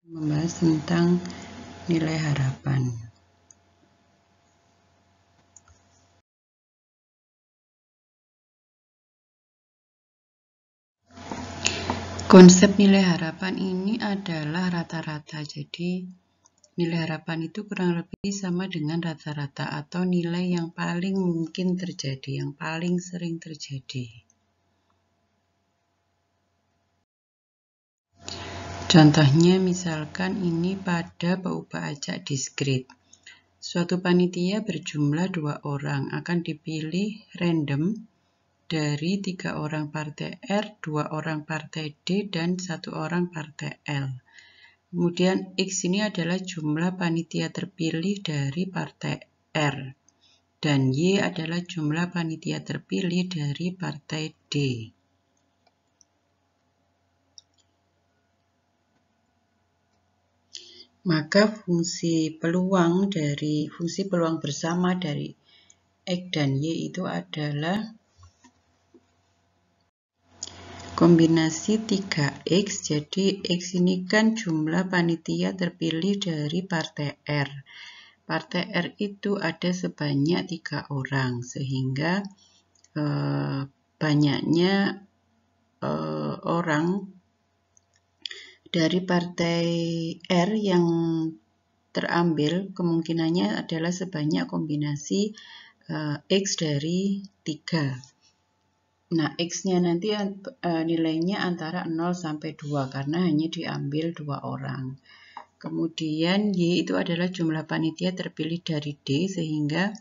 Membahas tentang nilai harapan. Konsep nilai harapan ini adalah rata-rata. Jadi nilai harapan itu kurang lebih sama dengan rata-rata atau nilai yang paling mungkin terjadi, yang paling sering terjadi. Contohnya misalkan ini pada peubah acak diskrit. Suatu panitia berjumlah 2 orang akan dipilih random dari 3 orang partai R, 2 orang partai D, dan 1 orang partai L. Kemudian X ini adalah jumlah panitia terpilih dari partai R. Dan Y adalah jumlah panitia terpilih dari partai D. Maka fungsi peluang bersama dari X dan Y itu adalah kombinasi 3X. Jadi X ini kan jumlah panitia terpilih dari partai R. Partai R itu ada sebanyak 3 orang, sehingga banyaknya orang dari partai R yang terambil kemungkinannya adalah sebanyak kombinasi X dari 3. Nah, X-nya nanti nilainya antara 0 sampai 2 karena hanya diambil 2 orang. Kemudian Y itu adalah jumlah panitia terpilih dari D, sehingga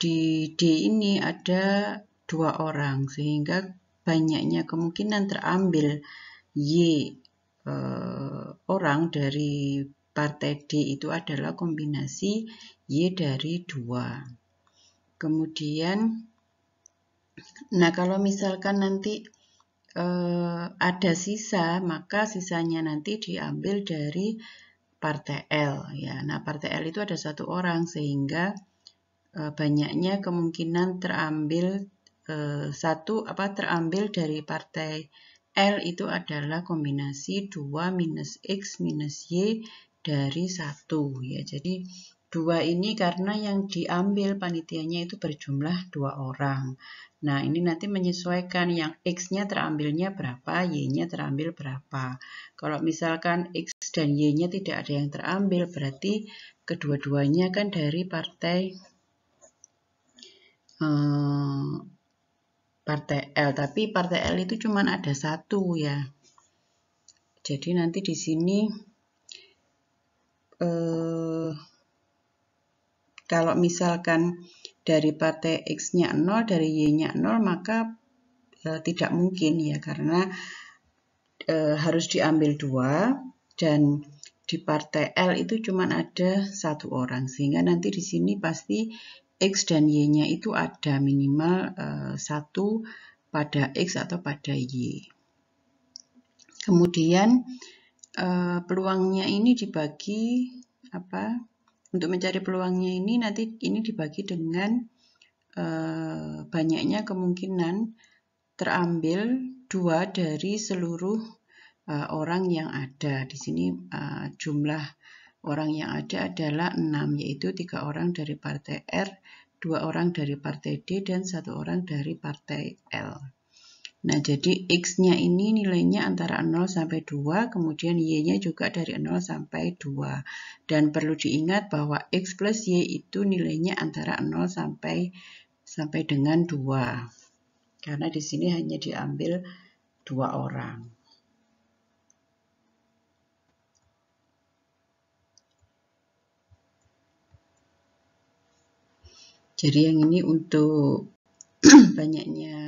di D ini ada 2 orang, sehingga banyaknya kemungkinan terambil Y orang dari partai D itu adalah kombinasi Y dari 2. Kemudian, nah kalau misalkan nanti ada sisa, maka sisanya nanti diambil dari partai L. Ya, nah partai L itu ada 1 orang, sehingga banyaknya kemungkinan terambil terambil dari partai L itu adalah kombinasi 2 minus X minus Y dari 1. Ya, jadi 2 ini karena yang diambil panitianya itu berjumlah 2 orang. Nah, ini nanti menyesuaikan yang X-nya terambilnya berapa, Y-nya terambil berapa. Kalau misalkan X dan Y-nya tidak ada yang terambil, berarti kedua-duanya kan dari partai L, tapi partai L itu cuma ada 1 ya. Jadi nanti di sini kalau misalkan dari partai X-nya 0, dari Y-nya 0, maka tidak mungkin ya, karena harus diambil 2, dan di partai L itu cuma ada 1 orang, sehingga nanti di sini pasti X dan Y-nya itu ada minimal 1 pada X atau pada Y. Kemudian peluangnya ini dibagi untuk mencari peluangnya ini nanti ini dibagi dengan banyaknya kemungkinan terambil 2 dari seluruh orang yang ada. Di sini jumlah orang yang ada adalah 6, yaitu 3 orang dari partai R, 2 orang dari partai D, dan 1 orang dari partai L. Nah, jadi X-nya ini nilainya antara 0 sampai 2, kemudian Y-nya juga dari 0 sampai 2. Dan perlu diingat bahwa X plus Y itu nilainya antara 0 sampai dengan 2. Karena di sini hanya diambil 2 orang. Jadi yang ini untuk banyaknya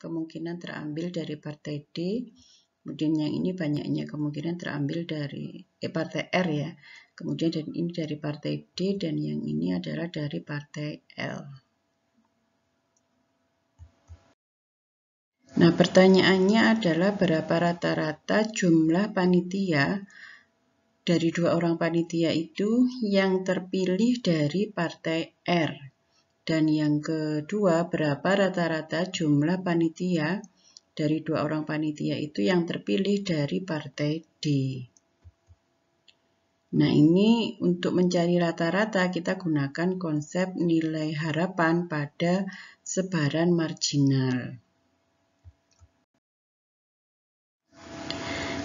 kemungkinan terambil dari partai D, kemudian yang ini banyaknya kemungkinan terambil dari partai R ya, kemudian dan ini dari partai D, dan yang ini adalah dari partai L. Nah, pertanyaannya adalah berapa rata-rata jumlah panitia dari 2 orang panitia itu yang terpilih dari partai R. Dan yang kedua, berapa rata-rata jumlah panitia dari 2 orang panitia itu yang terpilih dari partai D. Nah, ini untuk mencari rata-rata kita gunakan konsep nilai harapan pada sebaran marginal.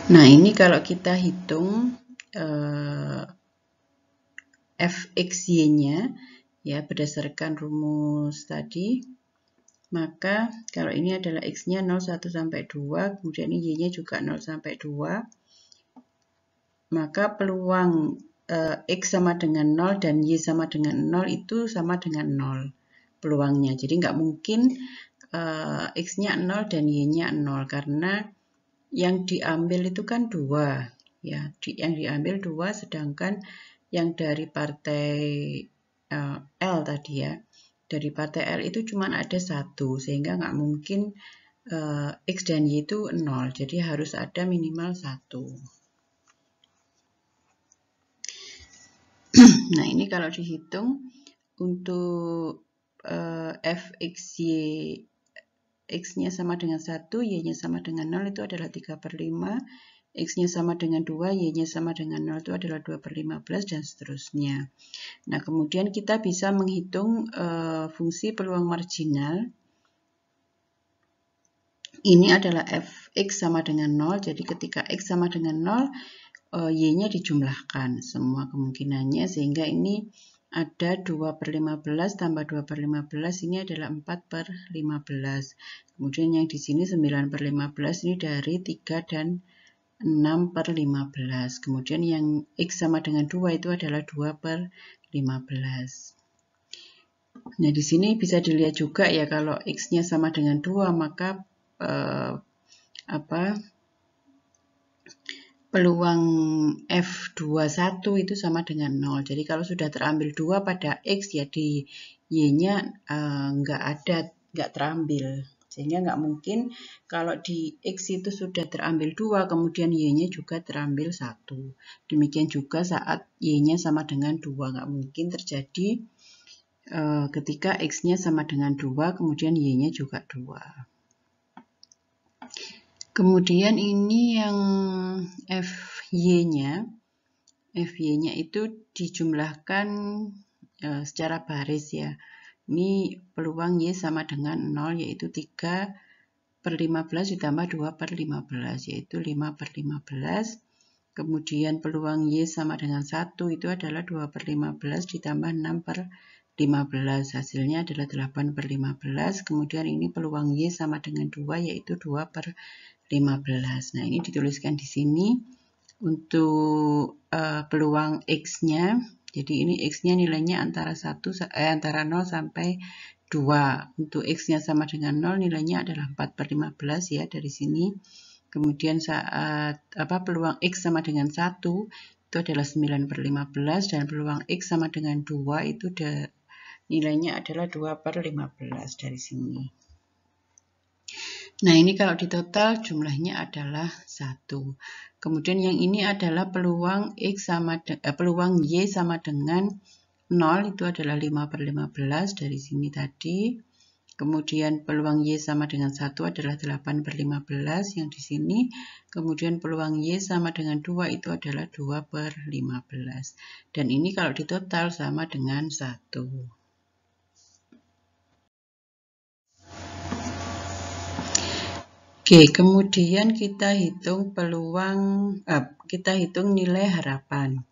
Nah, ini kalau kita hitung fxy-nya ya berdasarkan rumus tadi, maka kalau ini adalah x-nya 0, 1 sampai 2, kemudian ini y-nya juga 0 sampai 2, maka peluang x sama dengan 0 dan y sama dengan 0 itu sama dengan 0 peluangnya. Jadi nggak mungkin x-nya 0 dan y-nya 0 karena yang diambil itu kan 2 ya, yang diambil 2 sedangkan yang dari partai L tadi ya, dari partai L itu cuma ada 1 sehingga nggak mungkin x dan y itu 0, jadi harus ada minimal 1. Nah, ini kalau dihitung untuk fxy, x-nya sama dengan 1, y-nya sama dengan 0 itu adalah 3/5, x-nya sama dengan 2, y-nya sama dengan 0 itu adalah 2/15 dan seterusnya. Nah, kemudian kita bisa menghitung fungsi peluang marginal. Ini adalah fx sama dengan 0, jadi ketika x sama dengan 0, y-nya dijumlahkan semua kemungkinannya sehingga ini ada 2/15 tambah 2/15 ini adalah 4/15. Kemudian yang di sini 9/15 ini dari 3 dan 6/15. Kemudian yang x sama dengan 2 itu adalah 2/15. Nah, di sini bisa dilihat juga ya kalau x-nya sama dengan 2 maka peluang F21 itu sama dengan 0. Jadi kalau sudah terambil 2 pada X ya di Y-nya nggak terambil. Sehingga nggak mungkin kalau di X itu sudah terambil 2 kemudian Y-nya juga terambil 1. Demikian juga saat Y-nya sama dengan 2. Nggak mungkin terjadi ketika X-nya sama dengan 2 kemudian Y-nya juga 2. Kemudian ini yang FY-nya itu dijumlahkan secara baris ya. Ini peluang Y sama dengan 0 yaitu 3/15 ditambah 2/15 yaitu 5/15. Kemudian peluang Y sama dengan 1 itu adalah 2/15 ditambah 6/15. Hasilnya adalah 8/15. Kemudian ini peluang Y sama dengan 2 yaitu 2/15. Nah, ini dituliskan di sini untuk peluang X-nya. Jadi ini X-nya nilainya antara 0 sampai 2. Untuk X-nya sama dengan 0 nilainya adalah 4/15 ya dari sini. Kemudian saat peluang X sama dengan 1 itu adalah 9/15 dan peluang X sama dengan 2 itu nilainya adalah 2/15 dari sini. Nah, ini kalau di total jumlahnya adalah 1. Kemudian yang ini adalah peluang peluang Y sama dengan 0 itu adalah 5/15 dari sini tadi. Kemudian peluang Y sama dengan 1 adalah 8/15 yang di sini. Kemudian peluang Y sama dengan 2 itu adalah 2/15. Dan ini kalau di total sama dengan 1. Oke, kemudian kita hitung nilai harapan.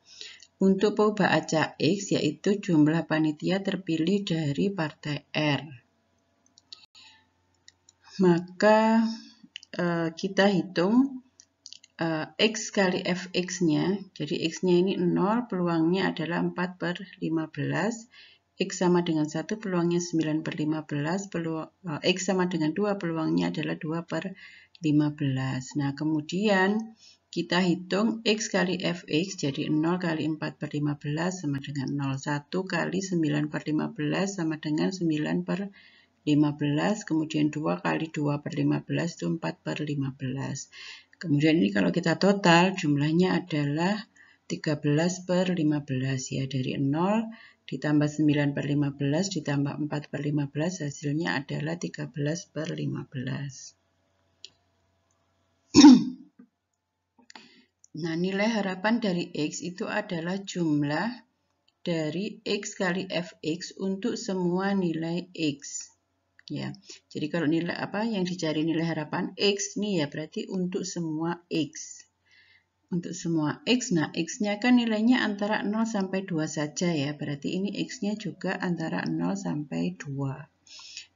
Untuk perubahan acak X yaitu jumlah panitia terpilih dari partai R. Maka kita hitung X kali Fx-nya. Jadi X-nya ini 0, peluangnya adalah 4/15. X sama dengan 1, peluangnya 9/15. X sama dengan 2, peluangnya adalah 2/15. Nah, kemudian kita hitung X kali Fx, jadi 0 kali 4/15 sama dengan 0. 1 kali 9/15 sama dengan 9/15. Kemudian 2 kali 2/15 itu 4/15. Kemudian ini kalau kita total jumlahnya adalah 13/15 ya, dari 0 ditambah 9/15 ditambah 4/15 hasilnya adalah 13/15. Nah, nilai harapan dari X itu adalah jumlah dari X kali Fx untuk semua nilai X. Ya, jadi kalau nilai apa yang dicari nilai harapan X nih ya berarti untuk semua X. Untuk semua X, nah X-nya kan nilainya antara 0 sampai 2 saja ya, berarti ini X-nya juga antara 0 sampai 2.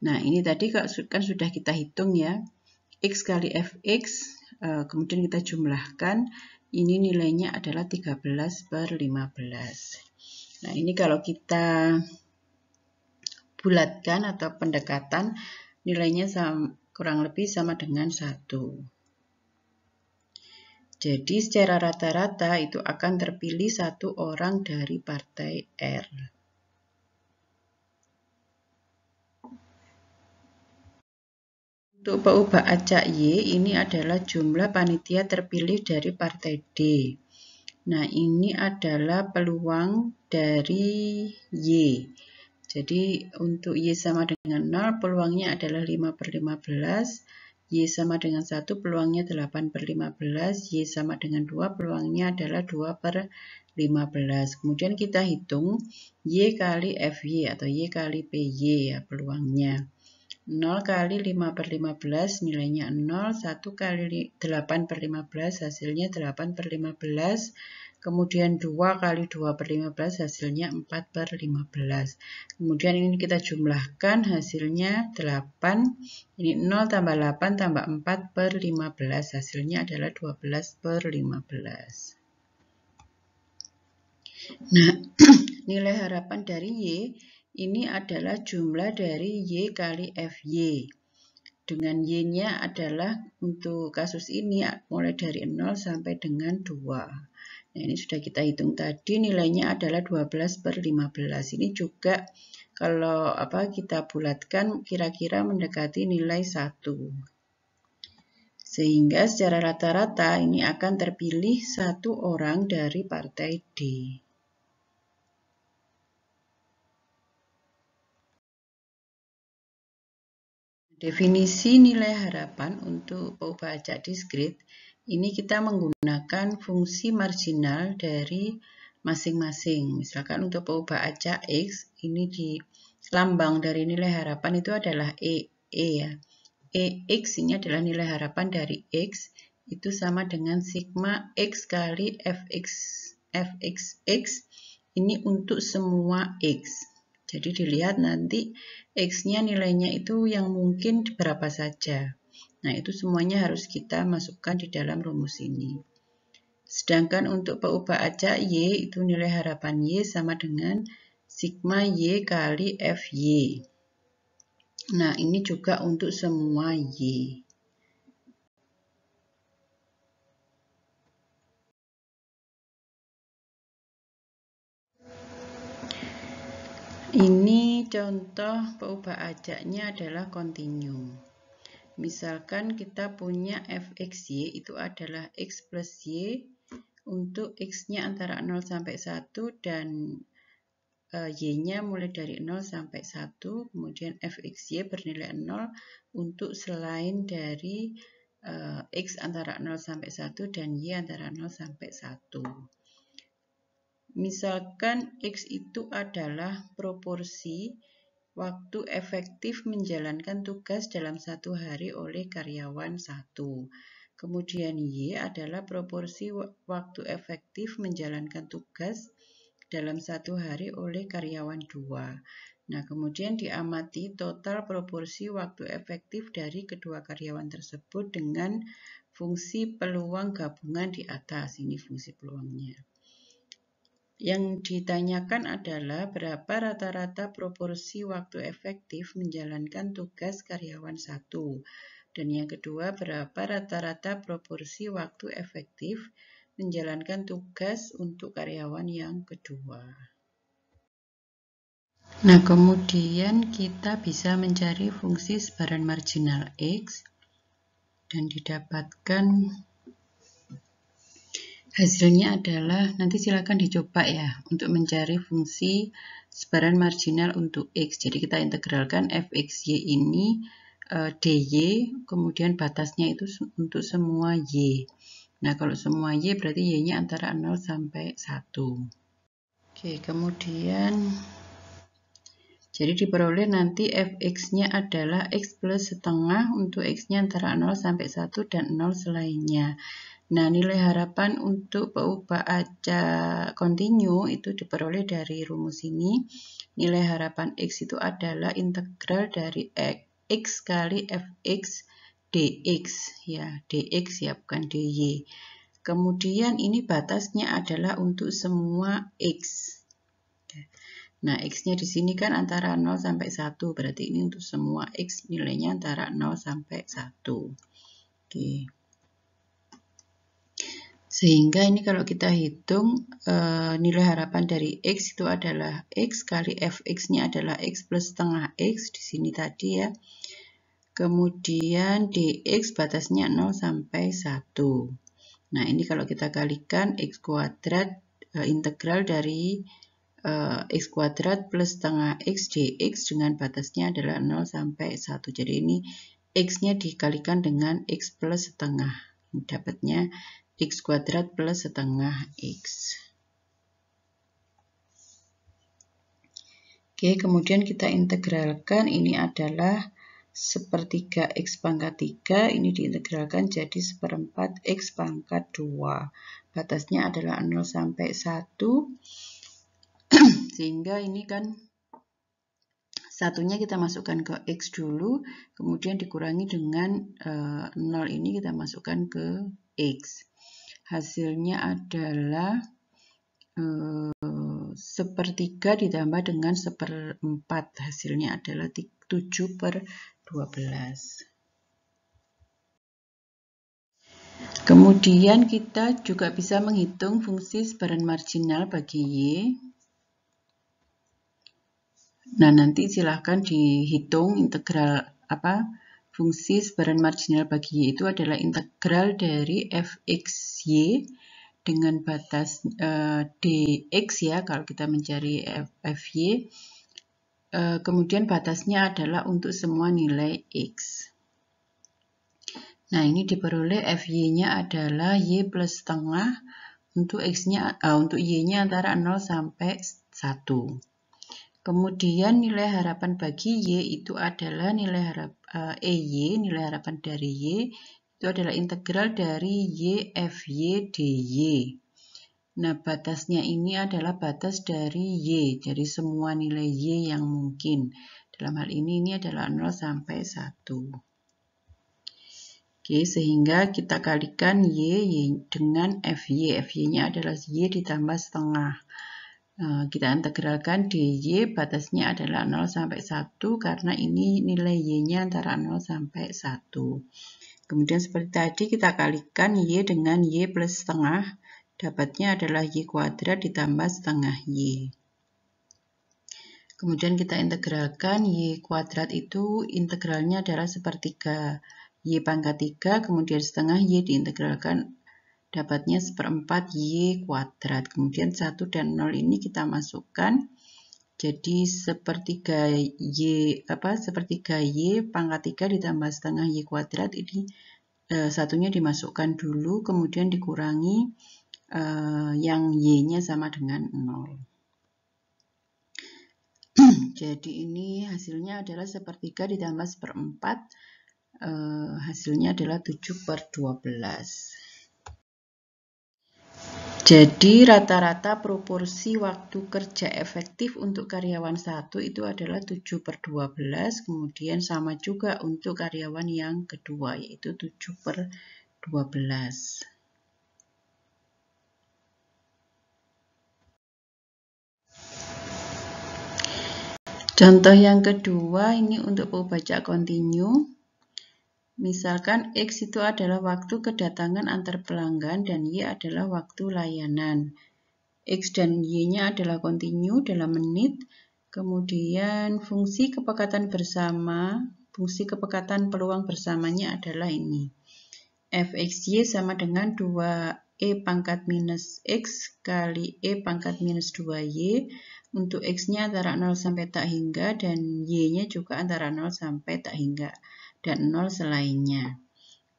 Nah, ini tadi kan sudah kita hitung ya, X kali Fx, kemudian kita jumlahkan, ini nilainya adalah 13/15. Nah, ini kalau kita bulatkan atau pendekatan, nilainya kurang lebih sama dengan 1. Jadi secara rata-rata itu akan terpilih satu orang dari partai R. Untuk peubah acak Y, ini adalah jumlah panitia terpilih dari partai D. Nah, ini adalah peluang dari Y. Jadi, untuk Y sama dengan 0, peluangnya adalah 5/15. Y sama dengan 1, peluangnya 8/15. Y sama dengan 2, peluangnya adalah 2/15. Kemudian kita hitung Y kali Fy atau Y kali Py ya peluangnya. 0 kali 5/15 nilainya 0, 1 kali 8/15 hasilnya 8/15, kemudian 2 kali 2/15 hasilnya 4/15. Kemudian ini kita jumlahkan hasilnya 8, ini 0 tambah 8 tambah 4/15 hasilnya adalah 12/15. Nah, nilai harapan dari Y ini adalah jumlah dari Y kali Fy. Dengan Y-nya adalah untuk kasus ini mulai dari 0 sampai dengan 2. Nah, ini sudah kita hitung tadi, nilainya adalah 12/15. Ini juga kalau kita bulatkan kira-kira mendekati nilai 1. Sehingga secara rata-rata ini akan terpilih satu orang dari partai D. Definisi nilai harapan untuk peubah acak diskrit, ini kita menggunakan fungsi marginal dari masing-masing. Misalkan untuk peubah acak X, ini di lambang dari nilai harapan itu adalah E ya. X ini adalah nilai harapan dari X, itu sama dengan sigma X kali Fxx, ini untuk semua X. Jadi dilihat nanti X-nya nilainya itu yang mungkin berapa saja. Nah, itu semuanya harus kita masukkan di dalam rumus ini. Sedangkan untuk peubah acak Y, itu nilai harapan Y sama dengan sigma Y kali Fy. Nah, ini juga untuk semua Y. Ini contoh peubah acaknya adalah kontinu. Misalkan kita punya Fxy itu adalah X plus Y untuk X-nya antara 0 sampai 1 dan Y-nya mulai dari 0 sampai 1. Kemudian Fxy bernilai 0 untuk selain dari X antara 0 sampai 1 dan Y antara 0 sampai 1. Misalkan X itu adalah proporsi waktu efektif menjalankan tugas dalam satu hari oleh karyawan 1. Kemudian Y adalah proporsi waktu efektif menjalankan tugas dalam satu hari oleh karyawan 2. Nah, kemudian diamati total proporsi waktu efektif dari kedua karyawan tersebut dengan fungsi peluang gabungan di atas. Ini fungsi peluangnya. Yang ditanyakan adalah berapa rata-rata proporsi waktu efektif menjalankan tugas karyawan 1. Dan yang kedua, berapa rata-rata proporsi waktu efektif menjalankan tugas untuk karyawan yang kedua. Nah, kemudian kita bisa mencari fungsi sebaran marginal X dan didapatkan hasilnya adalah, nanti silakan dicoba ya, untuk mencari fungsi sebaran marginal untuk X. Jadi kita integralkan Fxy ini dy, kemudian batasnya itu untuk semua Y. Nah, kalau semua Y berarti Y-nya antara 0 sampai 1. Oke, kemudian jadi diperoleh nanti fx-nya adalah x plus setengah untuk x-nya antara 0 sampai 1 dan 0 selainnya. Nah, nilai harapan untuk peubah acak kontinu itu diperoleh dari rumus ini. Nilai harapan x itu adalah integral dari x kali fx dx, ya, dx ya, bukan dy. Kemudian ini batasnya adalah untuk semua x. Nah, x-nya di sini kan antara 0 sampai 1, berarti ini untuk semua x nilainya antara 0 sampai 1. Oke. Sehingga ini kalau kita hitung nilai harapan dari x itu adalah x kali fx-nya adalah x plus setengah x di sini tadi ya. Kemudian dx batasnya 0 sampai 1. Nah, ini kalau kita kalikan x kuadrat integral dari x kuadrat plus setengah x dx dengan batasnya adalah 0 sampai 1. Jadi ini x-nya dikalikan dengan x plus setengah. Dapatnya x kuadrat plus setengah x. Oke, kemudian kita integralkan. Ini adalah sepertiga x pangkat 3. Ini diintegralkan jadi seperempat x pangkat 2. Batasnya adalah 0 sampai 1. Sehingga ini kan satunya kita masukkan ke x dulu, kemudian dikurangi dengan 0 ini kita masukkan ke x. Hasilnya adalah sepertiga ditambah dengan seperempat. Hasilnya adalah 7/12. Kemudian kita juga bisa menghitung fungsi sebaran marginal bagi Y. Nah, nanti silahkan dihitung integral fungsi sebaran marginal bagi Y itu adalah integral dari fxy dengan batas dx ya, kalau kita mencari fy. Kemudian batasnya adalah untuk semua nilai x. Nah, ini diperoleh fy-nya adalah y plus setengah untuk x-nya untuk y-nya antara 0 sampai 1. Kemudian nilai harapan bagi Y itu adalah nilai harapan dari Y itu adalah integral dari Y Fy dy. Nah, batasnya ini adalah batas dari Y, dari semua nilai Y yang mungkin. Dalam hal ini adalah 0 sampai 1. Oke, sehingga kita kalikan Y dengan Fy. Fy-nya adalah Y ditambah setengah. Kita integralkan dy, batasnya adalah 0 sampai 1 karena ini nilai y-nya antara 0 sampai 1. Kemudian seperti tadi kita kalikan y dengan y plus setengah, dapatnya adalah y kuadrat ditambah setengah y. Kemudian kita integralkan y kuadrat itu integralnya adalah sepertiga y pangkat 3, kemudian setengah y diintegralkan dapatnya seperempat y kuadrat. Kemudian 1 dan 0 ini kita masukkan. Jadi sepertiga y pangkat 3 ditambah setengah y kuadrat ini satunya dimasukkan dulu, kemudian dikurangi yang y-nya sama dengan 0. Jadi ini hasilnya adalah sepertiga ditambah seperempat. Hasilnya adalah 7/12. Jadi rata-rata proporsi waktu kerja efektif untuk karyawan 1 itu adalah 7/12, kemudian sama juga untuk karyawan yang kedua yaitu 7/12. Contoh yang kedua ini untuk pembaca kontinu. Misalkan X itu adalah waktu kedatangan antar pelanggan dan Y adalah waktu layanan. X dan Y-nya adalah kontinu dalam menit. Kemudian fungsi kepekatan peluang bersamanya adalah ini. Fxy sama dengan 2E pangkat minus X kali E pangkat minus 2Y. Untuk X-nya antara 0 sampai tak hingga dan Y-nya juga antara 0 sampai tak hingga. Dan 0 selainnya.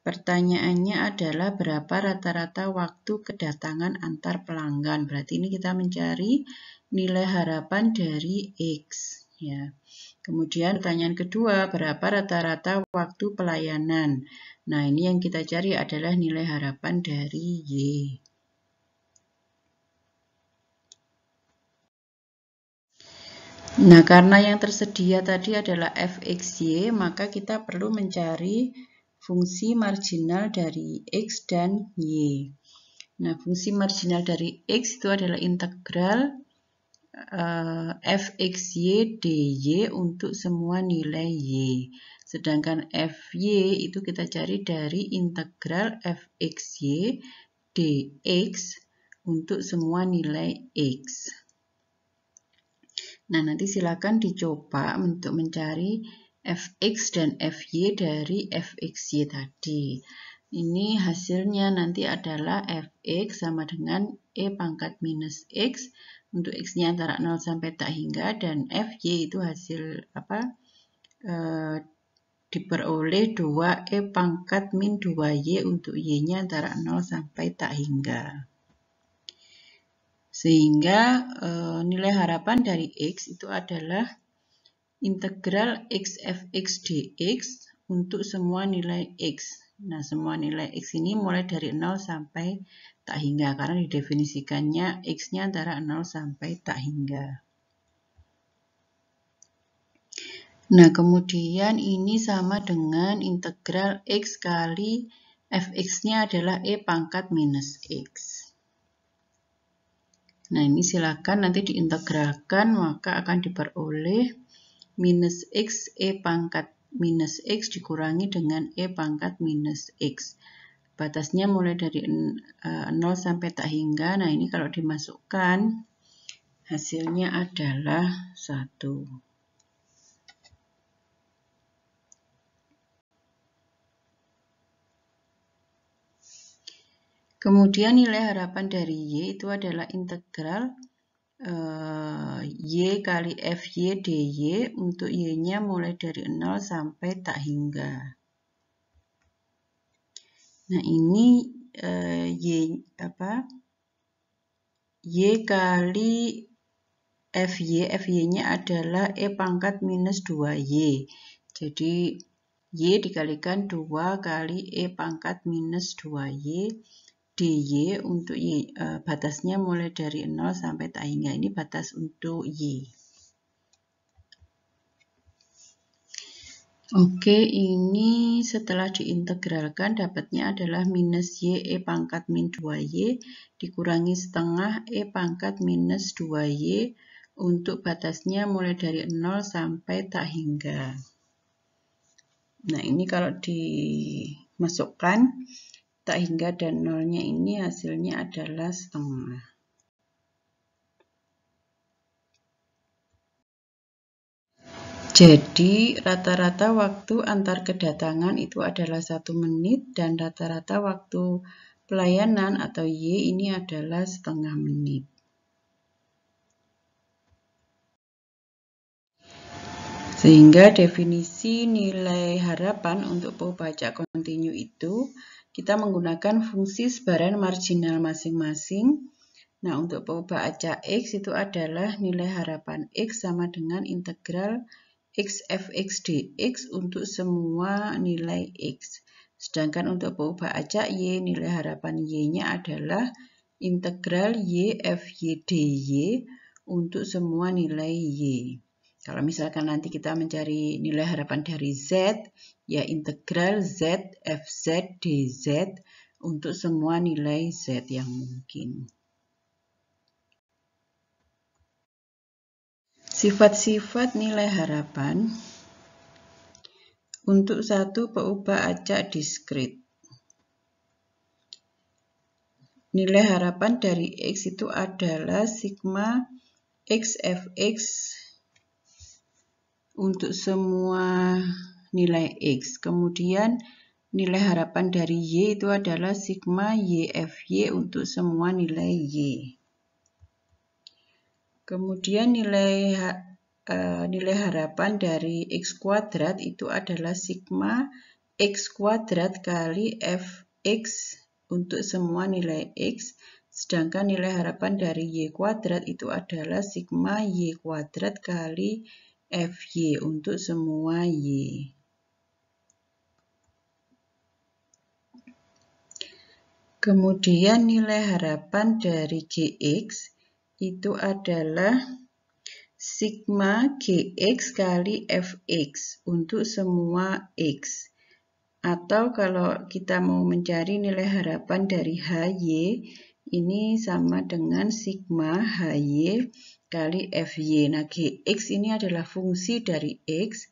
Pertanyaannya adalah berapa rata-rata waktu kedatangan antar pelanggan. Berarti ini kita mencari nilai harapan dari X. Ya. Kemudian pertanyaan kedua, berapa rata-rata waktu pelayanan? Nah, ini yang kita cari adalah nilai harapan dari Y. Nah, karena yang tersedia tadi adalah fxy, maka kita perlu mencari fungsi marginal dari X dan Y. Nah, fungsi marginal dari X itu adalah integral fxy dy untuk semua nilai Y. Sedangkan fy itu kita cari dari integral fxy dx untuk semua nilai X. Nah, nanti silakan dicoba untuk mencari fx dan fy dari fxy tadi. Ini hasilnya nanti adalah fx sama dengan e pangkat minus x, untuk x-nya antara 0 sampai tak hingga, dan fy itu hasil diperoleh 2e pangkat min 2y untuk y-nya antara 0 sampai tak hingga. Sehingga nilai harapan dari X itu adalah integral x fx dx untuk semua nilai X. Nah, semua nilai X ini mulai dari 0 sampai tak hingga, karena didefinisikannya X-nya antara 0 sampai tak hingga. Nah, kemudian ini sama dengan integral X kali fx-nya adalah e pangkat minus X. Nah, ini silakan nanti diintegralkan, maka akan diperoleh minus x e pangkat minus x dikurangi dengan e pangkat minus x. Batasnya mulai dari 0 sampai tak hingga. Nah, ini kalau dimasukkan, hasilnya adalah 1. Kemudian nilai harapan dari Y itu adalah integral Y kali Fy dy untuk Y-nya mulai dari 0 sampai tak hingga. Nah, ini Y kali Fy-nya adalah E pangkat minus 2Y. Jadi, Y dikalikan 2 kali E pangkat minus 2Y. dy untuk Y, batasnya mulai dari 0 sampai tak hingga. Ini batas untuk Y. Oke, ini setelah diintegralkan dapatnya adalah minus Y E pangkat min 2Y dikurangi setengah E pangkat minus 2Y untuk batasnya mulai dari 0 sampai tak hingga. Nah, ini kalau dimasukkan tak hingga dan nolnya ini hasilnya adalah setengah. Jadi rata-rata waktu antar kedatangan itu adalah 1 menit dan rata-rata waktu pelayanan atau Y ini adalah setengah menit. Sehingga definisi nilai harapan untuk pembaca kontinu itu kita menggunakan fungsi sebaran marginal masing-masing. Nah, untuk pembaca X itu adalah nilai harapan X sama dengan integral x fx dx untuk semua nilai X. Sedangkan untuk pembaca Y, nilai harapan Y-nya adalah integral y fy dy untuk semua nilai Y. Kalau misalkan nanti kita mencari nilai harapan dari Z, ya integral Z fz dz untuk semua nilai Z yang mungkin. Sifat-sifat nilai harapan untuk satu peubah acak diskrit. Nilai harapan dari X itu adalah sigma x fx untuk semua nilai X. Kemudian nilai harapan dari Y itu adalah sigma y fy untuk semua nilai Y. Kemudian nilai harapan dari X kuadrat itu adalah sigma X kuadrat kali Fx untuk semua nilai X, sedangkan nilai harapan dari Y kuadrat itu adalah sigma Y kuadrat kali Fy untuk semua Y. Kemudian nilai harapan dari Gx itu adalah sigma Gx kali Fx untuk semua X. Atau kalau kita mau mencari nilai harapan dari Hy, ini sama dengan sigma Hy kali Fy. Nah, Gx ini adalah fungsi dari X,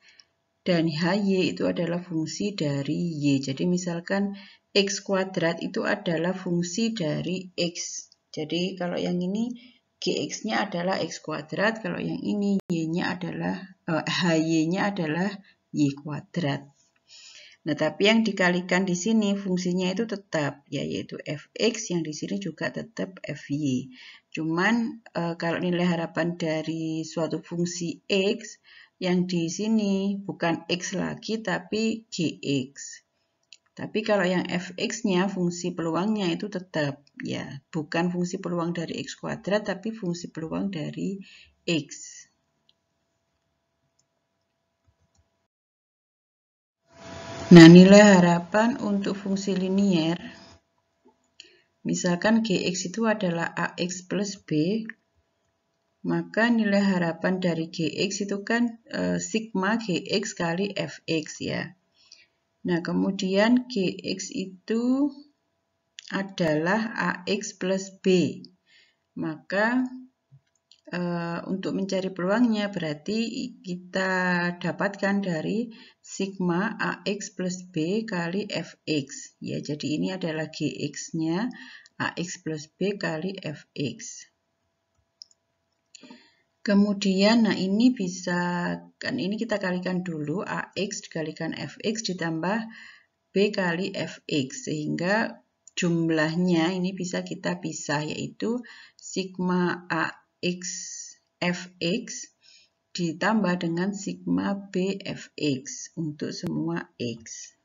dan Hy itu adalah fungsi dari Y. Jadi misalkan X kuadrat itu adalah fungsi dari X. Jadi kalau yang ini Gx-nya adalah X kuadrat, kalau yang ini Y-nya adalah Hy-nya adalah Y kuadrat. Nah, tapi yang dikalikan di sini fungsinya itu tetap, yaitu Fx, yang di sini juga tetap Fy. Cuman kalau nilai harapan dari suatu fungsi X, yang di sini bukan X lagi, tapi Gx. Tapi kalau yang Fx-nya, fungsi peluangnya itu tetap, ya, bukan fungsi peluang dari X kuadrat, tapi fungsi peluang dari X. Nah, nilai harapan untuk fungsi linier, misalkan Gx itu adalah Ax plus B, maka nilai harapan dari Gx itu kan sigma Gx kali Fx, ya. Nah, kemudian Gx itu adalah Ax plus B, maka untuk mencari peluangnya berarti kita dapatkan dari sigma Ax plus B kali Fx. Ya, jadi ini adalah Gx-nya Ax plus B kali Fx. Kemudian, nah ini bisa, kan ini kita kalikan dulu, Ax dikalikan Fx ditambah B kali Fx, sehingga jumlahnya ini bisa kita pisah, yaitu sigma Ax Fx ditambah dengan sigma B Fx untuk semua X.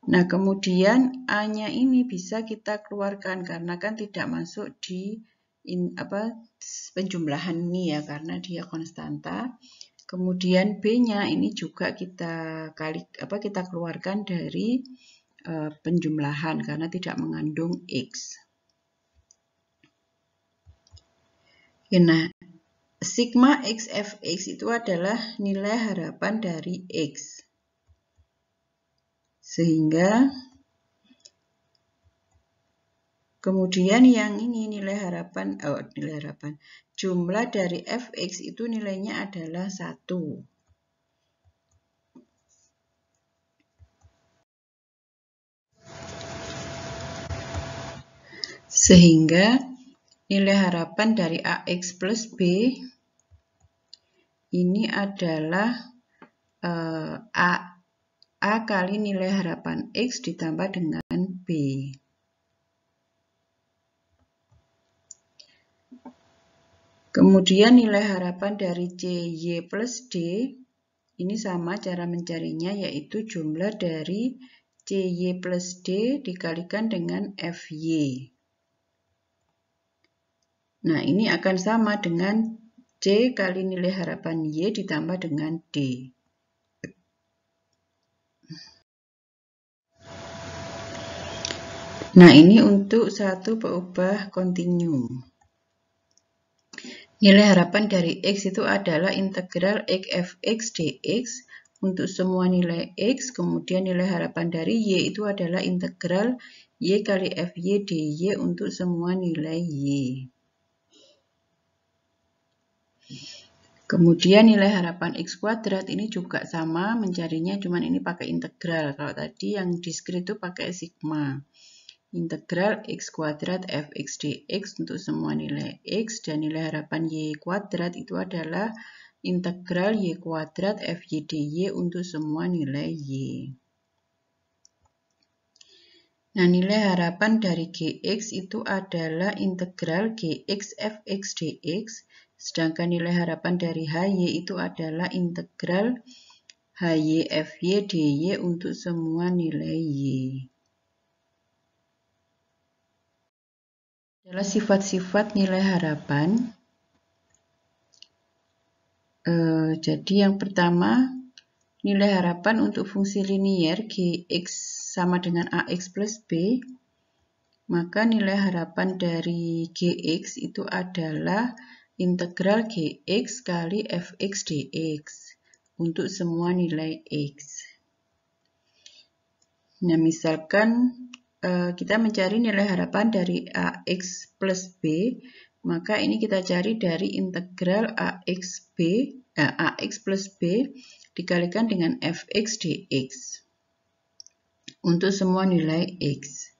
Nah, kemudian A-nya ini bisa kita keluarkan karena kan tidak masuk di penjumlahan ini, ya, karena dia konstanta. Kemudian B-nya ini juga kita keluarkan dari penjumlahan karena tidak mengandung X. Nah, sigma X Fx itu adalah nilai harapan dari X. Sehingga kemudian yang ini nilai harapan, jumlah dari Fx itu nilainya adalah 1. Sehingga nilai harapan dari Ax plus B ini adalah A kali nilai harapan X ditambah dengan B. Kemudian nilai harapan dari CY plus D, ini sama cara mencarinya, yaitu jumlah dari CY plus D dikalikan dengan FY. Nah, ini akan sama dengan C kali nilai harapan Y ditambah dengan D. Nah, ini untuk satu peubah kontinu. Nilai harapan dari X itu adalah integral X Fx dx untuk semua nilai X, kemudian nilai harapan dari Y itu adalah integral Y kali Fy dy untuk semua nilai Y. Kemudian nilai harapan X kuadrat ini juga sama mencarinya, cuman ini pakai integral. Kalau tadi yang diskrit itu pakai sigma. Integral X kuadrat Fx dx untuk semua nilai X, dan nilai harapan Y kuadrat itu adalah integral Y kuadrat Fy dy untuk semua nilai Y. Nah, nilai harapan dari Gx itu adalah integral Gx Fx dx, sedangkan nilai harapan dari Hy itu adalah integral HY, FY, DY untuk semua nilai Y. Adalah sifat-sifat nilai harapan. Jadi yang pertama, nilai harapan untuk fungsi linier Gx sama dengan Ax plus B, maka nilai harapan dari Gx itu adalah integral Gx kali Fx dx untuk semua nilai X. Nah, misalkan kita mencari nilai harapan dari Ax plus B, maka ini kita cari dari integral Ax plus B dikalikan dengan Fx dx untuk semua nilai X.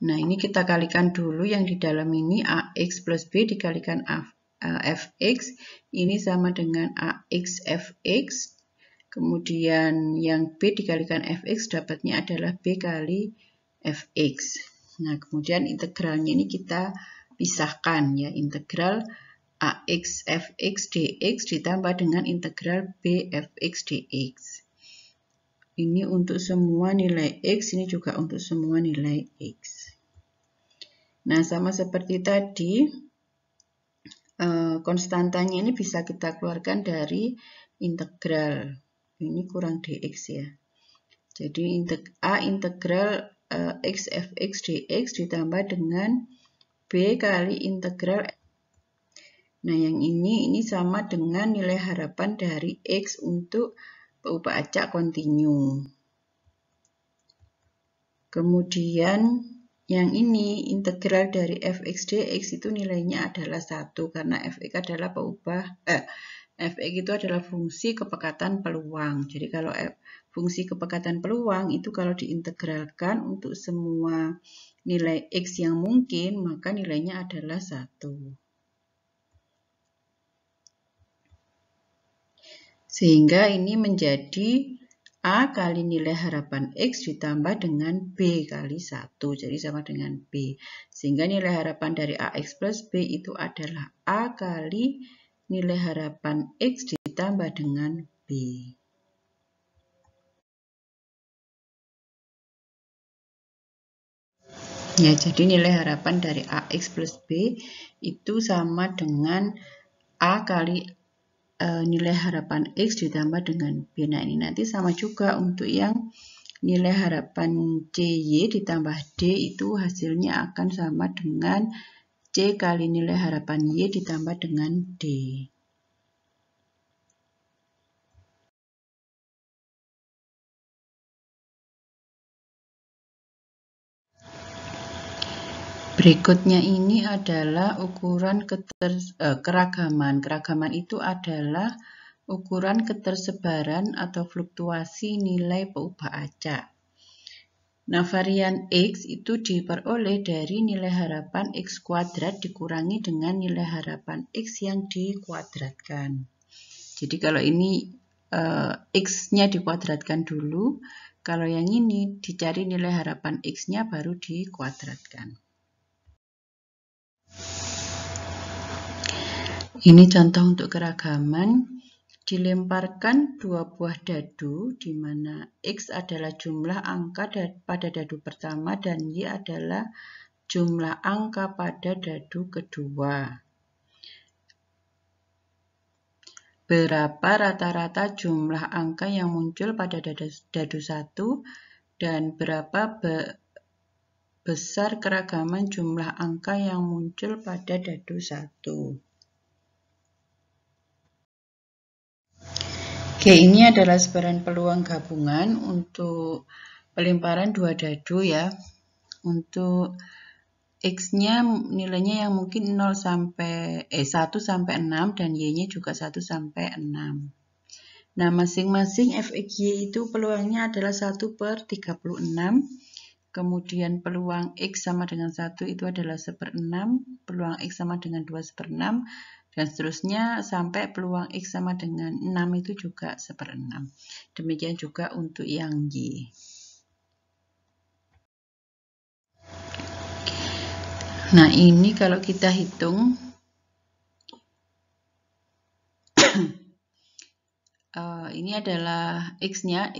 Nah, ini kita kalikan dulu yang di dalam ini Ax plus B dikalikan Fx, ini sama dengan Ax Fx. Kemudian yang B dikalikan Fx dapatnya adalah B kali Fx. Nah, kemudian integralnya ini kita pisahkan ya, integral Ax Fx dx ditambah dengan integral B Fx dx. Ini untuk semua nilai X, ini juga untuk semua nilai X. Nah, sama seperti tadi, konstantanya ini bisa kita keluarkan dari integral. Ini kurang dx ya. Jadi integral x fx dx ditambah dengan b kali integral. Nah, yang ini sama dengan nilai harapan dari x untuk peubah acak kontinu. Kemudian yang ini integral dari fx dx itu nilainya adalah 1 karena fx adalah fx itu adalah fungsi kepekatan peluang. Jadi kalau fungsi kepekatan peluang itu kalau diintegralkan untuk semua nilai X yang mungkin, maka nilainya adalah 1. Sehingga ini menjadi A kali nilai harapan X ditambah dengan B kali 1. Jadi sama dengan B. Sehingga nilai harapan dari AX plus B itu adalah A kali nilai harapan X ditambah dengan B. Ya, jadi nilai harapan dari AX plus B itu sama dengan A kali nilai harapan X ditambah dengan B. Nah, ini nanti sama juga untuk yang nilai harapan CY ditambah D itu hasilnya akan sama dengan C kali nilai harapan Y ditambah dengan D. Berikutnya ini adalah ukuran keragaman. Keragaman itu adalah ukuran ketersebaran atau fluktuasi nilai peubah acak. Nah, varian X itu diperoleh dari nilai harapan X kuadrat dikurangi dengan nilai harapan X yang dikuadratkan. Jadi kalau ini X-nya dikuadratkan dulu, kalau yang ini dicari nilai harapan X-nya baru dikuadratkan. Ini contoh untuk keragaman. Dilemparkan dua buah dadu di mana X adalah jumlah angka pada dadu pertama dan Y adalah jumlah angka pada dadu kedua. Berapa rata-rata jumlah angka yang muncul pada dadu 1 dan berapa besar keragaman jumlah angka yang muncul pada dadu 1. Oke, ini adalah sebaran peluang gabungan untuk pelemparan dua dadu ya. Untuk X-nya nilainya yang mungkin 1 sampai 6 dan Y-nya juga 1 sampai 6. Nah, masing-masing Fxy itu peluangnya adalah 1/36. Kemudian peluang X sama dengan 1 itu adalah 1/6, peluang X sama dengan 2/6, dan seterusnya sampai peluang X sama dengan 6 itu juga 1/6. Demikian juga untuk yang Y. Nah, ini kalau kita hitung ini adalah X-nya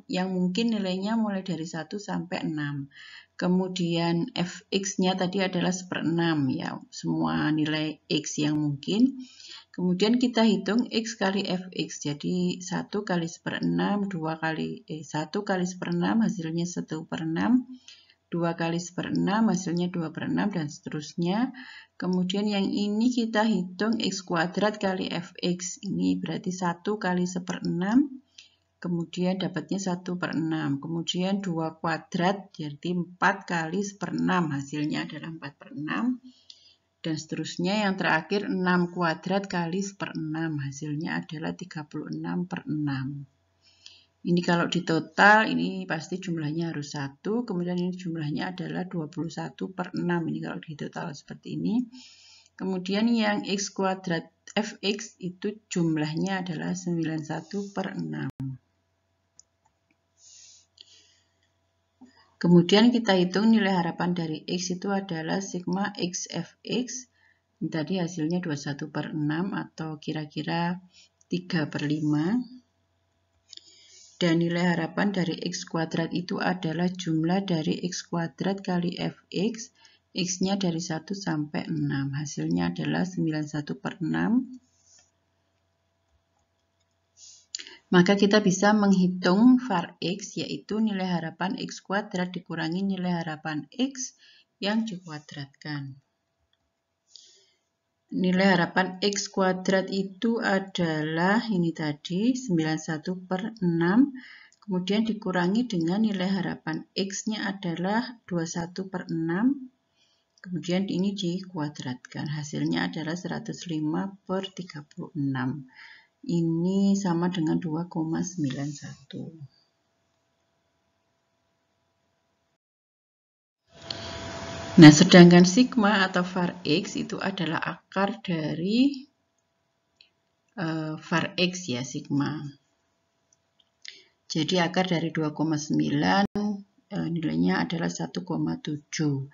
yang mungkin nilainya mulai dari 1 sampai 6. Kemudian Fx-nya tadi adalah 1/6 ya, semua nilai X yang mungkin. Kemudian kita hitung X kali Fx, jadi 1 kali 1/6, 1 kali 1/6 hasilnya 1/6, 2 kali 1/6 hasilnya 2/6 dan seterusnya. Kemudian yang ini kita hitung X kuadrat kali Fx, ini berarti 1 kali 1/6, kemudian dapatnya 1/6, kemudian 2 kuadrat jadi 4 kali 1/6 hasilnya adalah 4/6 dan seterusnya. Yang terakhir 6 kuadrat kali 1/6 hasilnya adalah 36/6. Ini kalau di total ini pasti jumlahnya harus 1, kemudian ini jumlahnya adalah 21/6, ini kalau di total seperti ini. Kemudian yang X kuadrat Fx itu jumlahnya adalah 91/6. Kemudian kita hitung nilai harapan dari X itu adalah sigma X Fx. Tadi hasilnya 21/6 atau kira-kira 3/5. Dan nilai harapan dari X kuadrat itu adalah jumlah dari X kuadrat kali Fx. X-nya dari 1 sampai 6. Hasilnya adalah 91/6. Maka kita bisa menghitung var X, yaitu nilai harapan X kuadrat dikurangi nilai harapan X yang dikuadratkan. Nilai harapan X kuadrat itu adalah ini tadi 91/6, kemudian dikurangi dengan nilai harapan X-nya adalah 21/6, kemudian ini dikuadratkan. Hasilnya adalah 105/36. Ini sama dengan 2,91. Nah, sedangkan sigma atau var X itu adalah akar dari var X ya, sigma. Jadi akar dari 2,9 nilainya adalah 1,7.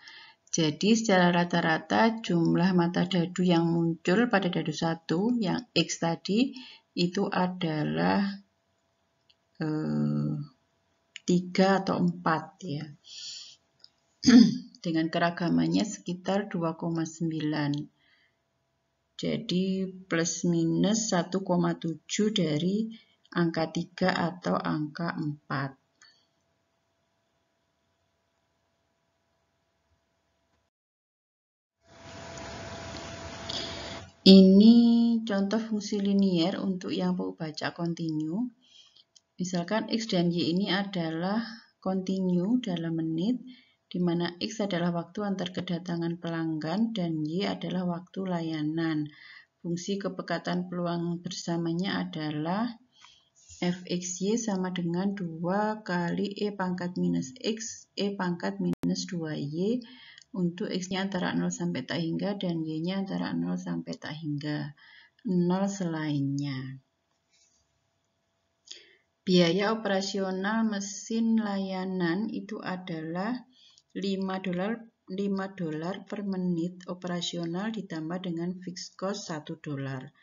Jadi secara rata-rata jumlah mata dadu yang muncul pada dadu 1, yang X tadi, itu adalah 3 atau 4 ya. Dengan keragamannya sekitar 2,9. Jadi plus minus 1,7 dari angka 3 atau angka 4. Ini contoh fungsi linier untuk yang mau baca kontinu. Misalkan X dan Y ini adalah kontinu dalam menit, di mana X adalah waktu antar kedatangan pelanggan dan Y adalah waktu layanan. Fungsi kepekatan peluang bersamanya adalah Fxy sama dengan 2 kali E pangkat minus X, E pangkat minus 2Y, untuk X-nya antara 0 sampai tak hingga dan Y-nya antara 0 sampai tak hingga. 0 selainnya. Biaya operasional mesin layanan itu adalah $5 per menit operasional ditambah dengan fixed cost $1.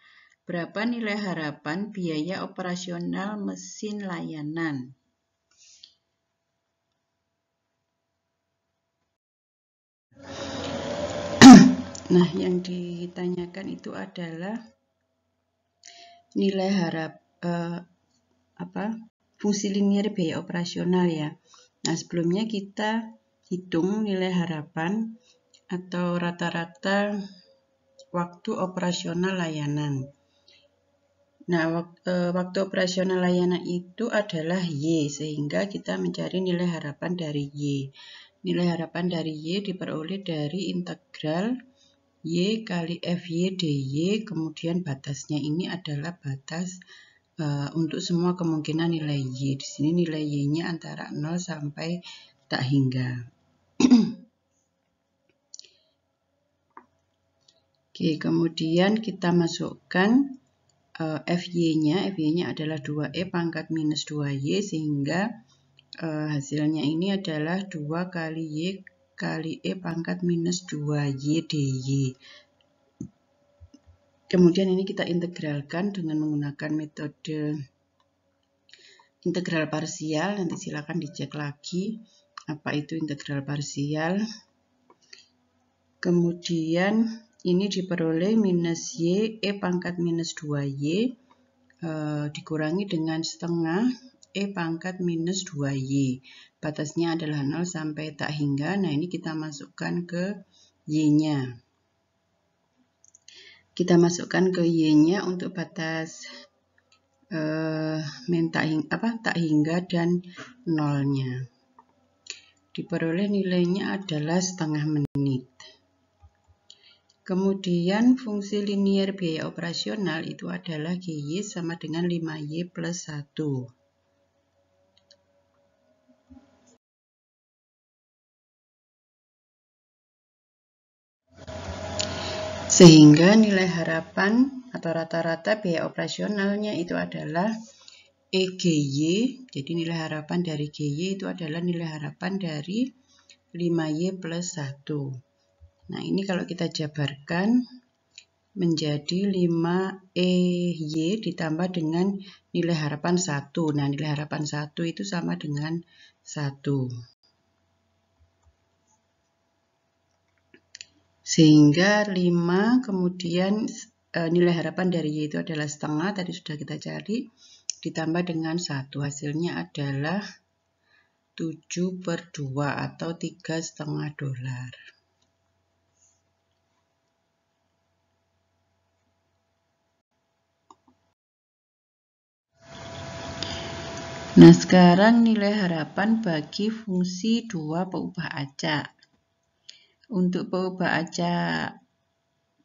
Berapa nilai harapan biaya operasional mesin layanan? Nah, yang ditanyakan itu adalah nilai fungsi linier biaya operasional ya. Nah, sebelumnya kita hitung nilai harapan atau rata-rata waktu operasional layanan. Nah, waktu operasional layanan itu adalah Y, sehingga kita mencari nilai harapan dari Y. Nilai harapan dari Y diperoleh dari integral Y kali Fy dy, kemudian batasnya ini adalah batas untuk semua kemungkinan nilai Y. Di sini nilai Y-nya antara 0 sampai tak hingga. Oke, kemudian kita masukkan Fy-nya adalah 2E pangkat minus 2Y, sehingga hasilnya ini adalah 2 kali Y kali E pangkat minus 2Y dy. Kemudian ini kita integralkan dengan menggunakan metode integral parsial, nanti silakan dicek lagi apa itu integral parsial. Kemudian ini diperoleh minus y, e pangkat minus 2y dikurangi dengan setengah e pangkat minus 2y. Batasnya adalah 0 sampai tak hingga. Nah, ini kita masukkan ke y-nya. Kita masukkan ke y-nya untuk batas tak hingga dan 0-nya. Diperoleh nilainya adalah setengah menit. Kemudian fungsi linier biaya operasional itu adalah GY sama dengan 5Y plus 1. Sehingga nilai harapan atau rata-rata biaya operasionalnya itu adalah EGY. Jadi nilai harapan dari GY itu adalah nilai harapan dari 5Y plus 1. Nah, ini kalau kita jabarkan menjadi 5EY ditambah dengan nilai harapan 1. Nah, nilai harapan 1 itu sama dengan 1. Sehingga 5 kemudian nilai harapan dari Y itu adalah setengah, tadi sudah kita cari, ditambah dengan 1. Hasilnya adalah 7/2 atau $3,5. Nah, sekarang nilai harapan bagi fungsi dua peubah acak. Untuk peubah acak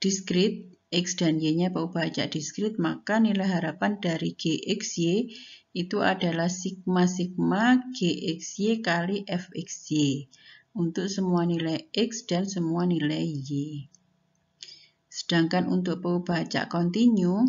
diskrit, X dan Y-nya peubah acak diskrit, maka nilai harapan dari GXY itu adalah sigma-sigma GXY kali FXY untuk semua nilai X dan semua nilai Y. Sedangkan untuk peubah acak kontinu,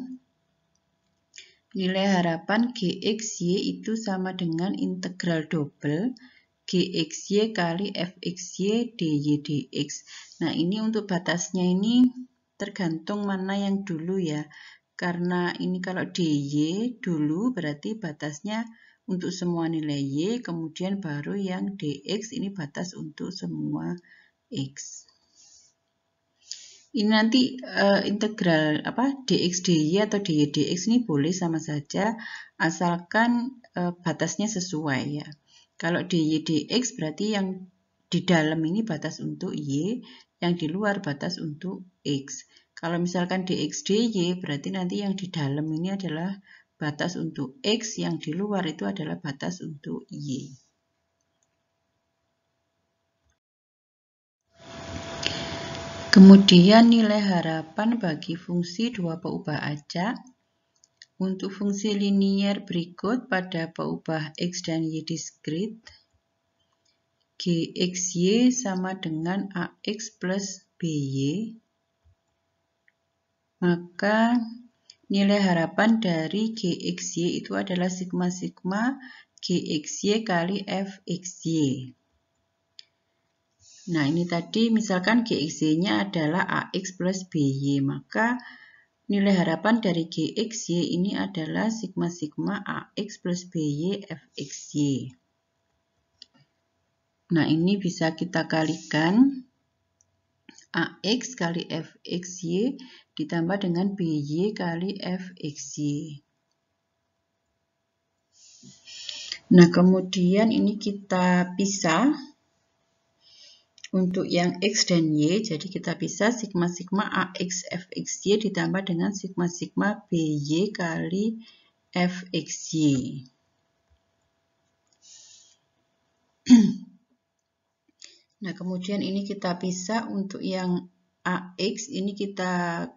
nilai harapan GXY itu sama dengan integral double GXY kali FXY dy dx. Nah, ini untuk batasnya ini tergantung mana yang dulu ya. Karena ini kalau dy dulu berarti batasnya untuk semua nilai y, kemudian baru yang dx ini batas untuk semua x. Ini nanti integral dx dy atau dy dx ini boleh sama saja asalkan batasnya sesuai ya. Kalau dy dx berarti yang di dalam ini batas untuk y, yang di luar batas untuk x. Kalau misalkan dx dy berarti nanti yang di dalam ini adalah batas untuk x, yang di luar itu adalah batas untuk y. Kemudian nilai harapan bagi fungsi dua peubah acak. Untuk fungsi linier berikut pada peubah X dan Y diskrit, GXY sama dengan AX plus BY, maka nilai harapan dari GXY itu adalah sigma-sigma GXY kali FXY. Nah, ini tadi misalkan GXY-nya adalah AX plus BY, maka nilai harapan dari GXY ini adalah sigma-sigma AX plus BY FXY. Nah, ini bisa kita kalikan AX kali FXY ditambah dengan BY kali FXY. Nah, kemudian ini kita pisah. Untuk yang X dan Y, jadi kita bisa sigma-sigma AX FXY ditambah dengan sigma-sigma BY kali FXY. Nah, kemudian ini kita pisah untuk yang AX, ini kita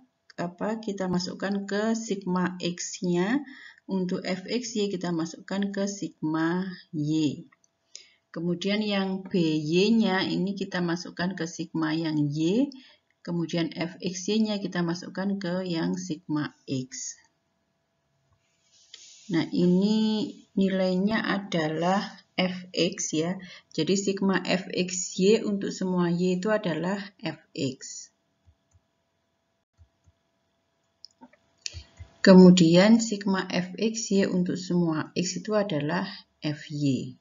masukkan ke sigma X-nya, untuk FXY kita masukkan ke sigma Y. Kemudian yang BY-nya ini kita masukkan ke sigma yang Y, kemudian FXY-nya kita masukkan ke yang sigma X. Nah, ini nilainya adalah Fx ya. Jadi sigma FXY untuk semua Y itu adalah Fx. Kemudian sigma fx y untuk semua x itu adalah fy.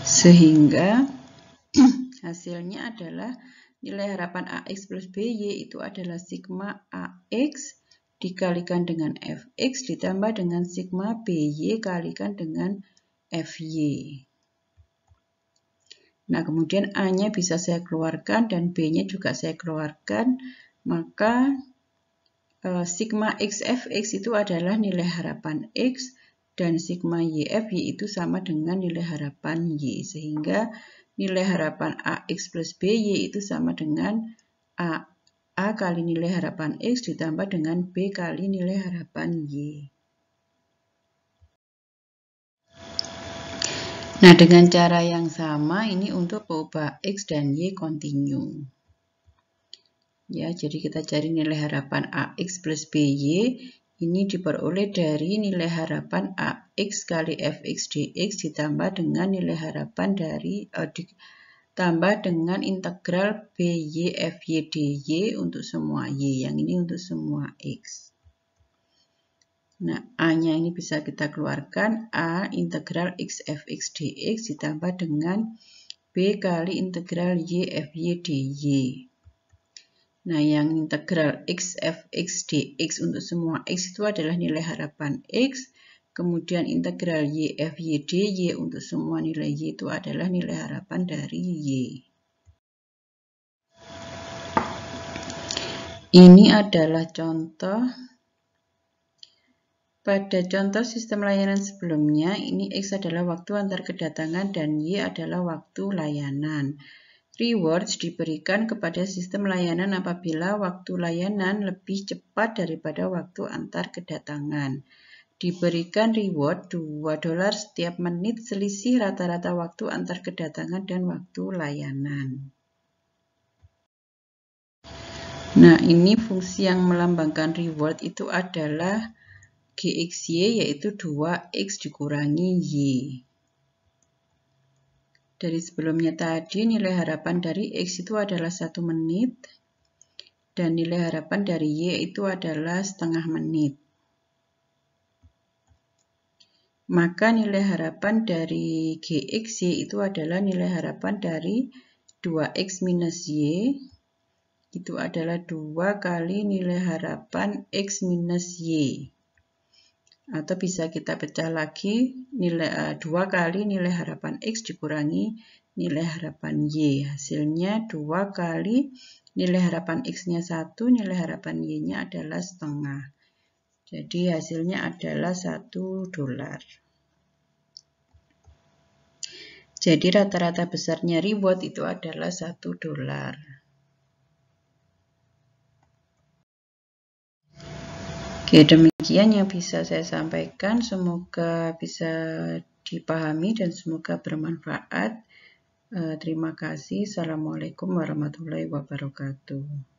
Sehingga hasilnya adalah nilai harapan AX plus BY itu adalah sigma AX dikalikan dengan fx ditambah dengan sigma BY kalikan dengan fy. Nah, kemudian A-nya bisa saya keluarkan dan B-nya juga saya keluarkan. Maka sigma XFX itu adalah nilai harapan X dan sigma YFY itu sama dengan nilai harapan Y. Sehingga nilai harapan AX plus BY itu sama dengan A kali nilai harapan X ditambah dengan B kali nilai harapan Y. Nah, dengan cara yang sama ini untuk perubahan X dan Y kontinu. Ya, jadi kita cari nilai harapan AX plus BY. Ini diperoleh dari nilai harapan AX kali fx dx ditambah dengan nilai harapan dari ditambah dengan integral BY FY dy untuk semua Y. Yang ini untuk semua X. Nah, A-nya ini bisa kita keluarkan. A integral x fx dx ditambah dengan B kali integral y fy dy. Nah, yang integral x fx dx untuk semua x itu adalah nilai harapan x. Kemudian integral y fy dy untuk semua nilai y itu adalah nilai harapan dari y. Ini adalah contoh. Pada contoh sistem layanan sebelumnya, ini X adalah waktu antar kedatangan dan Y adalah waktu layanan. Rewards diberikan kepada sistem layanan apabila waktu layanan lebih cepat daripada waktu antar kedatangan. Diberikan reward $2 setiap menit selisih rata-rata waktu antar kedatangan dan waktu layanan. Nah, ini fungsi yang melambangkan reward itu adalah GXY yaitu 2X dikurangi Y. Dari sebelumnya tadi nilai harapan dari X itu adalah 1 menit dan nilai harapan dari Y itu adalah setengah menit. Maka nilai harapan dari GXY itu adalah nilai harapan dari 2X minus Y itu adalah 2 kali nilai harapan X minus Y. Atau bisa kita pecah lagi, nilai 2 kali nilai harapan X dikurangi nilai harapan Y. Hasilnya 2 kali nilai harapan X-nya 1, nilai harapan Y-nya adalah setengah. Jadi hasilnya adalah $1. Jadi rata-rata besarnya reward itu adalah $1. Oke, demikian yang bisa saya sampaikan. Semoga bisa dipahami dan semoga bermanfaat. Terima kasih. Assalamualaikum warahmatullahi wabarakatuh.